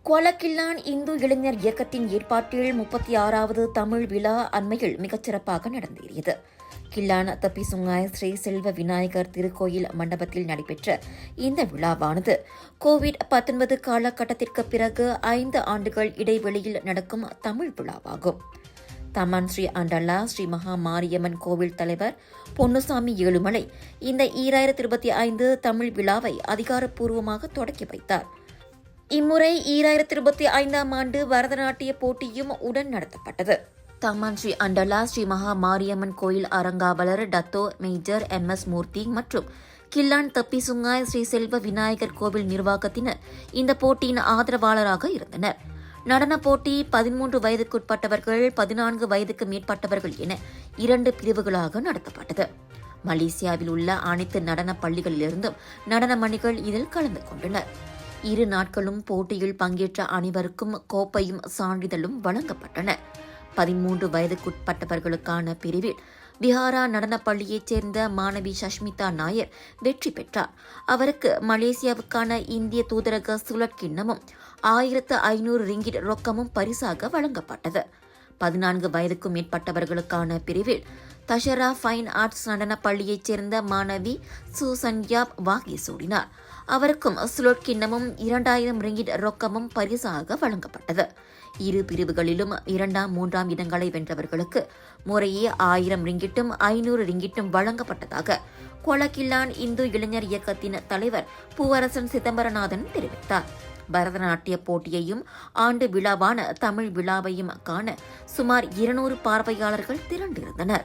கொலக்கில்லான் இந்து இளைஞர் இயக்கத்தின் ஏற்பாட்டில் 36வது தமிழ் விழா அண்மையில் மிகச்சிறப்பாக நடந்தேறியது. கில்லான் தப்பிசுங்காய் ஸ்ரீ செல்வ விநாயகர் திருக்கோயில் மண்டபத்தில் நடைபெற்ற இந்த விழாவானது கோவிட்-19 காலகட்டத்திற்கு பிறகு 5 ஆண்டுகள் இடைவெளியில் நடக்கும் தமிழ் விழாவாகும். தமான் ஸ்ரீ அண்டலா ஸ்ரீ மகா மாரியம்மன் கோவில் தலைவர் பொன்னுசாமி ஏழுமலை இந்த 2025 தமிழ் விழாவை அதிகாரப்பூர்வமாக தொடக்கி வைத்தார். இம்முறை 2025ஆம் ஆண்டு பரதநாட்டிய போட்டியும் உடன் நடத்தப்பட்டது. தமான் ஸ்ரீ அண்டலா ஸ்ரீ மகா மாரியம்மன் கோயில் அறங்காவலர் டத்தோ மேஜர் MS மூர்த்தி மற்றும் கில்லான் தப்பிசுங்காய் ஸ்ரீ செல்வ விநாயகர் கோவில் நிர்வாகத்தினர் இந்த போட்டியின் ஆதரவாளராக இருந்தனர். நடனப் போட்டி 13 வயதுக்குட்பட்டவர்கள் 14 வயதுக்கு மேற்பட்டவர்கள் என 2 பிரிவுகளாக நடத்தப்பட்டது. மலேசியாவில் உள்ள அனைத்து நடனப் பள்ளிகளிலிருந்தும் நடன மணிகள் இதில் கலந்து கொண்டனர். 2 நாட்களும் போட்டியில் பங்கேற்ற அனைவருக்கும் கோப்பையும் சான்றிதழும் வழங்கப்பட்டன. 13 வயதுக்குட்பட்டவர்களுக்கான பிரிவில் விஹாரா நடனப் பள்ளியைச் சேர்ந்த மாணவி சஷ்மிதா நாயர் வெற்றி பெற்றார். அவருக்கு மலேசியாவுக்கான இந்திய தூதரக சுழற்கிண்ணமும் 1500 ரிங்கிட் ரொக்கமும் பரிசாக வழங்கப்பட்டது. 14 வயதுக்கும் மேற்பட்டவர்களுக்கான பிரிவில் தஷரா ஃபைன் ஆர்ட்ஸ் நடனப் பள்ளியைச் சேர்ந்த மாணவி சூசன்யாப் வாகி சூடினார். அவருக்கும் சுழற்கிண்ணமும் 2000 ரிங்கிட் ரொக்கமும் பரிசாக வழங்கப்பட்டது. 2 பிரிவுகளிலும் 2ஆம் 3ஆம் இடங்களை வென்றவர்களுக்கு முறையே 1000 ரிங்கிட்டும் 500 ரிங்கிட்டும் வழங்கப்பட்டதாக கொலக்கில்லான் இந்து இளைஞர் இயக்கத்தின் தலைவர் பூவரசன் சிதம்பரநாதன் தெரிவித்தார். பரதநாட்டிய போட்டியையும் ஆண்டு விழாவான தமிழ் விழாவையும் காண சுமார் 200 பார்வையாளர்கள் திரண்டிருந்தனர்.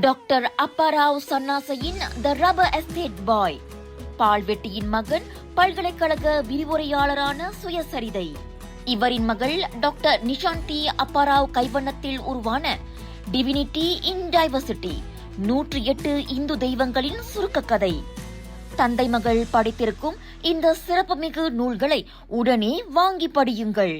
டாக்டர் அப்பாராவ் சன்னாசையின் த ரப்பர் எஸ்டேட் பாய், பால்வெட்டியின் மகன், பல்கலைக்கழக விரிவுரையாளரான சுயசரிதை. இவரின் மகள் டாக்டர் நிஷாந்தி அப்பாராவ் கைவண்ணத்தில் உருவான டிவினிட்டி இன் டைவர்சிட்டி 108 இந்து தெய்வங்களின் சுருக்க கதை. தந்தை மகள் படித்திருக்கும் இந்த சிறப்புமிகு நூல்களை உடனே வாங்கி படியுங்கள்.